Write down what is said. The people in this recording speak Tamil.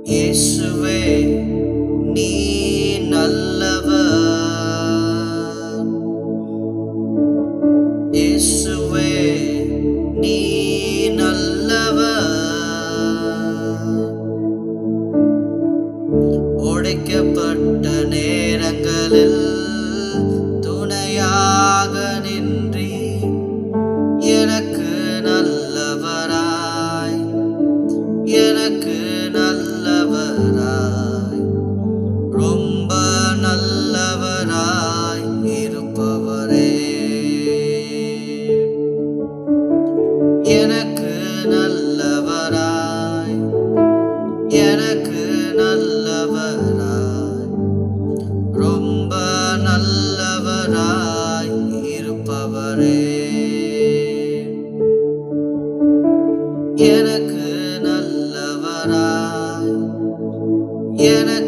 இயேசுவே நீ நல்லவர். இயேசுவே நீ நல்லவர். உடைக்கப்பட்ட நேரங்களில் துணையாக நின்றி எனக்கு நல்லவராய் எனக்கு நல்லவராய் ரொம்ப நல்லவராய் இருப்பவரே. எனக்கு நல்லவராய் எனக்கு நல்லவராய் ரொம்ப நல்லவராய் இருப்பவரே. எனக்கு நல்லவராய் எனக்கு